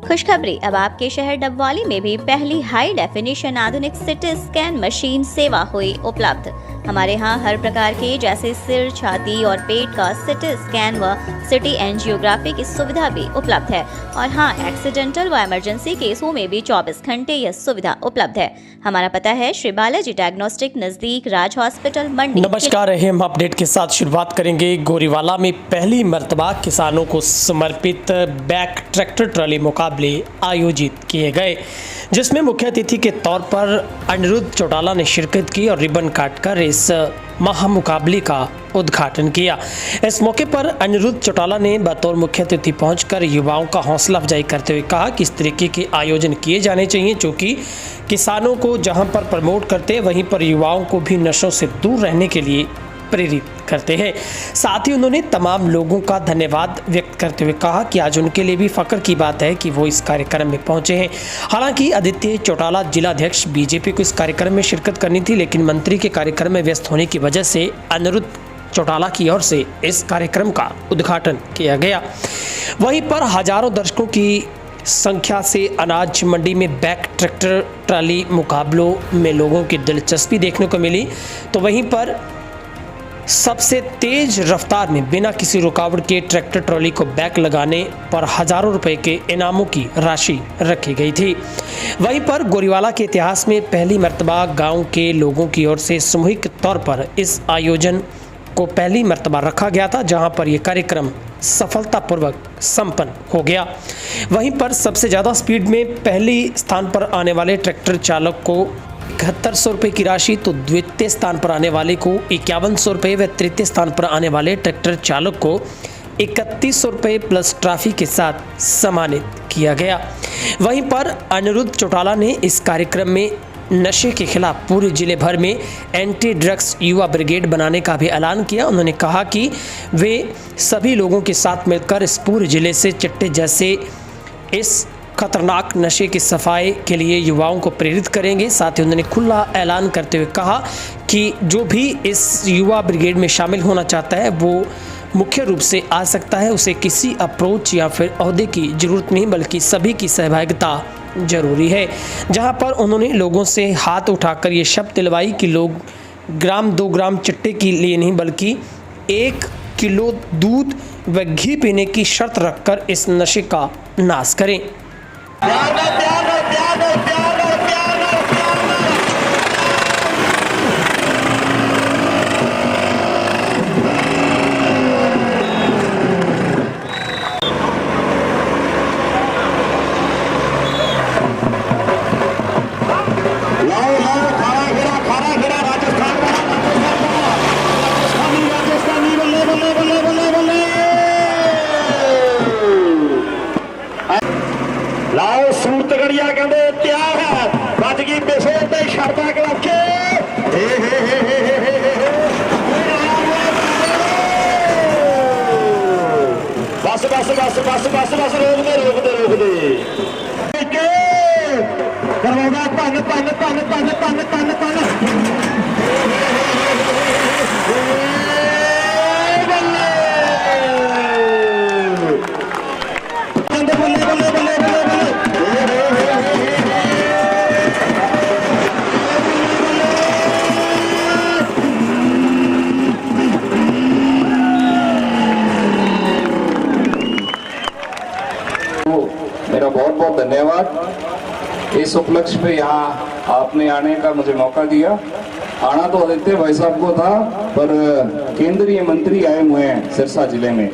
खुशखबरी, अब आपके शहर डबवाली में भी पहली हाई डेफिनेशन आधुनिक सिटी स्कैन मशीन सेवा हुई उपलब्ध। हमारे यहाँ हर प्रकार के जैसे सिर, छाती और पेट का सिटी स्कैन व सिटी एंजियोग्राफी की सुविधा भी उपलब्ध है। और हाँ, एक्सीडेंटल व इमरजेंसी केसों में भी 24 घंटे यह सुविधा उपलब्ध है। हमारा पता है श्री बालाजी डायग्नोस्टिक, नजदीक राज हॉस्पिटल, मंडी। नमस्कार, हम अपडेट के साथ शुरुआत करेंगे। गोरीवाला में पहली मर्तबा किसानों को समर्पित बैक ट्रैक्टर ट्रॉली मुकाबले आयोजित किए गए, जिसमें मुख्य अतिथि के तौर पर अनिरुद्ध चौटाला ने शिरकत की और रिबन काटकर इस महामुकाबले का उद्घाटन किया। इस मौके पर अनिरुद्ध चौटाला ने बतौर मुख्य अतिथि पहुंचकर युवाओं का हौसला अफजाई करते हुए कहा कि इस तरीके के आयोजन किए जाने चाहिए, जो कि किसानों को जहां पर प्रमोट करते हैं वहीं पर युवाओं को भी नशों से दूर रहने के लिए प्रेरित करते हैं। साथ ही उन्होंने तमाम लोगों का धन्यवाद व्यक्त करते हुए कहा कि आज उनके लिए भी फख्र की बात है कि वो इस कार्यक्रम में पहुंचे हैं। हालांकि आदित्य चौटाला जिलाध्यक्ष बीजेपी को इस कार्यक्रम में शिरकत करनी थी, लेकिन मंत्री के कार्यक्रम में व्यस्त होने की वजह से अनिरुद्ध चौटाला की ओर से इस कार्यक्रम का उद्घाटन किया गया। वहीं पर हजारों दर्शकों की संख्या से अनाज मंडी में बैक ट्रैक्टर ट्राली मुकाबलों में लोगों की दिलचस्पी देखने को मिली। तो वहीं पर सबसे तेज रफ्तार में बिना किसी रुकावट के ट्रैक्टर ट्रॉली को बैक लगाने पर हजारों रुपए के इनामों की राशि रखी गई थी। वहीं पर गोरीवाला के इतिहास में पहली मर्तबा गांव के लोगों की ओर से सामूहिक तौर पर इस आयोजन को पहली मर्तबा रखा गया था, जहां पर यह कार्यक्रम सफलतापूर्वक संपन्न हो गया। वहीं पर सबसे ज़्यादा स्पीड में पहली स्थान पर आने वाले ट्रैक्टर चालक को 7100 रुपये की राशि, तो द्वितीय स्थान पर आने वाले को 5100 रुपये व तृतीय स्थान पर आने वाले ट्रैक्टर चालक को 3100 रुपये प्लस ट्रॉफी के साथ सम्मानित किया गया। वहीं पर अनिरुद्ध चौटाला ने इस कार्यक्रम में नशे के खिलाफ पूरे जिले भर में एंटी ड्रग्स युवा ब्रिगेड बनाने का भी ऐलान किया। उन्होंने कहा कि वे सभी लोगों के साथ मिलकर इस पूरे जिले से चिट्टे जैसे इस खतरनाक नशे की सफाई के लिए युवाओं को प्रेरित करेंगे। साथ ही उन्होंने खुला ऐलान करते हुए कहा कि जो भी इस युवा ब्रिगेड में शामिल होना चाहता है वो मुख्य रूप से आ सकता है, उसे किसी अप्रोच या फिर ओहदे की ज़रूरत नहीं, बल्कि सभी की सहभागिता जरूरी है। जहां पर उन्होंने लोगों से हाथ उठाकर ये शब्द दिलवाई कि लोग ग्राम 2 ग्राम चिट्टे के लिए नहीं, बल्कि 1 किलो दूध व घी पीने की शर्त रखकर इस नशे का नाश करें। लाओ सूरत गड़िया कहते तैयार है, बच गई पिछे ते शर्ता कलखे बस बस बस बस बस बस रोक दे रोक दे रोक दे करवाऊंगा धन धन धन धन धन धन धन मेरा बहुत बहुत धन्यवाद। इस उपलक्ष्य पे यहाँ आपने आने का मुझे मौका दिया। आना तो आदित्य भाई साहब को था, पर केंद्रीय मंत्री आए हुए हैं सिरसा जिले में,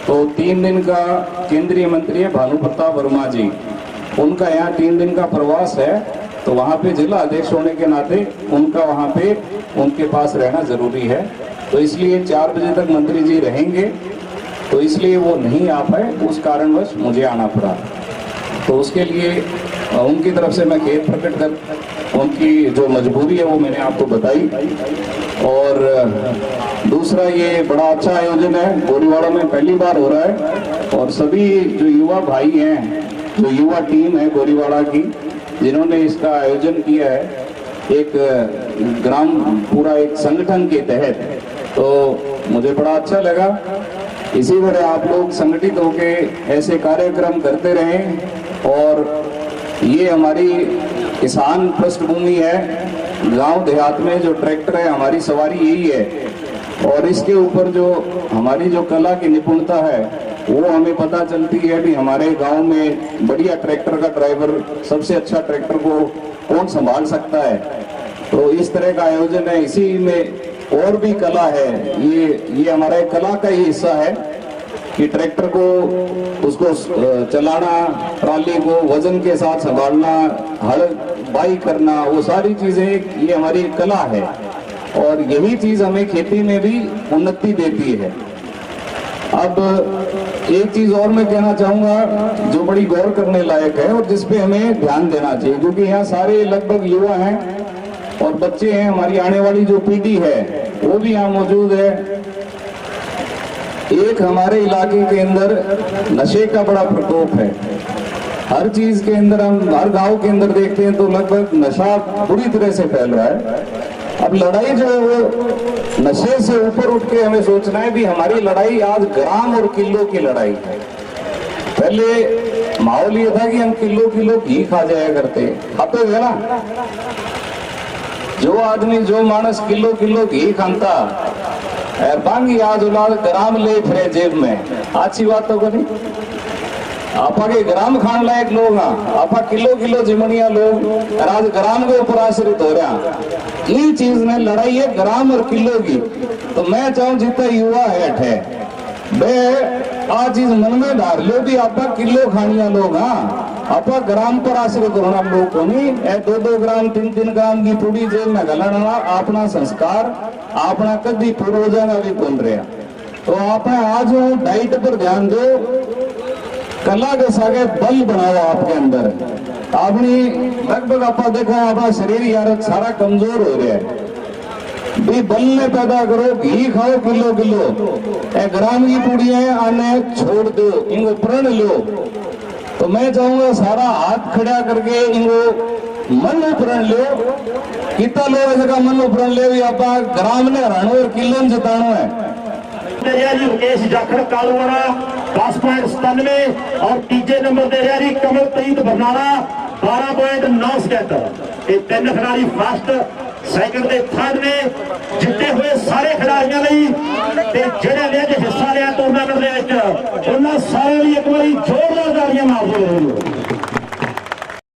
तो 3 दिन का केंद्रीय मंत्री है भानु प्रताप वर्मा जी, उनका यहाँ 3 दिन का प्रवास है, तो वहाँ पे जिला अध्यक्ष होने के नाते उनका वहाँ पे उनके पास रहना जरूरी है। तो इसलिए 4 बजे तक मंत्री जी रहेंगे, तो इसलिए वो नहीं आ पाए, उस कारणवश मुझे आना पड़ा। तो उसके लिए उनकी तरफ से मैं खेद प्रकट कर उनकी जो मजबूरी है वो मैंने आपको बताई। और दूसरा, ये बड़ा अच्छा आयोजन है, गोरीवाला में पहली बार हो रहा है, और सभी जो युवा भाई हैं, जो युवा टीम है गोरीवाला की, जिन्होंने इसका आयोजन किया है एक ग्राम पूरा एक संगठन के तहत, तो मुझे बड़ा अच्छा लगा। इसी तरह आप लोग संगठित होकर ऐसे कार्यक्रम करते रहें और ये हमारी किसान पृष्ठभूमि है। गांव देहात में जो ट्रैक्टर है हमारी सवारी यही है और इसके ऊपर जो हमारी जो कला की निपुणता है वो हमें पता चलती है भी हमारे गांव में बढ़िया ट्रैक्टर का ड्राइवर, सबसे अच्छा ट्रैक्टर को कौन संभाल सकता है। तो इस तरह का आयोजन है। इसी में और भी कला है, ये हमारा कला का ही हिस्सा है कि ट्रैक्टर को उसको चलाना, ट्रॉली को वजन के साथ संभालना, हल बाई करना, वो सारी चीजें ये हमारी कला है और यही चीज हमें खेती में भी उन्नति देती है। अब एक चीज और मैं कहना चाहूंगा जो बड़ी गौर करने लायक है और जिसपे हमें ध्यान देना चाहिए, क्योंकि यहाँ सारे लगभग युवा हैं और बच्चे हैं, हमारी आने वाली जो पीढ़ी है वो भी यहाँ मौजूद है। एक हमारे इलाके के अंदर नशे का बड़ा प्रकोप है। हर चीज के अंदर हम हर गांव के अंदर देखते हैं तो लगभग नशा बुरी तरह से फैल रहा है। अब लड़ाई जो है वो नशे से ऊपर उठ के हमें सोचना है भी हमारी लड़ाई आज ग्राम और किलो की लड़ाई है। पहले माहौल ये था कि हम किलो किलो घी खा जाया करते, खाते हुए ना, जो आदमी जो मानस किलो किलो घी खाता बांगी आज औलाद ग्राम ले फिरे जेब में। अच्छी बात तो कोनी, आपा के ग्राम खान लायक लोग हाँ, आपा किलो किलो जिमनिया लोग आज ग्राम के ऊपर आश्रित हो रहा। ये चीज में लड़ाई है ग्राम और किलो की। तो मैं चाहूं जितना युवा है वे आ चीज मन में डाल लो भी आपा किलो खानिया लोग हाँ, आपा ग्राम पर आश्रित होना लोग को नहीं। 2-2 ग्राम 3-3 ग्राम की पूरी जेल में गलना अपना संस्कार अपना कभी पूर्वजा का भी बन रहा। तो आपने आज डाइट पर ध्यान दो, कला के सागे बल बनाओ आपके अंदर। अपनी लगभग आप देखा अपना शरीर यार सारा कमजोर हो रहा है भी बल ने पैदा करो, घी खाओ किलो किलो, ग्राम की पूड़ियां आने छोड़ दो, इनको प्रण लो। तो मैं चाहूंगा सारा हाथ खड़ा करके इनको मन प्रण लो। कितना लोग ऐसे का मन प्रण ले भी आप ग्राम ने हरानो और किलो में जितानो है। मुकेश जाखड़ कालूवाड़ा 10.97 और तीजे नंबर दे रहा जी कमलप्रीत बरनाला 12.977। ये 3 खिलाड़ी फर्स्ट सैकंड ते थर्ड ने जिते हुए सारे खिलाड़ियों जिहड़े ने हिस्सा लिया टूर्नामेंट दे विच उन्हां सारे लिए एक बारी जोरदार तालियां मार दो।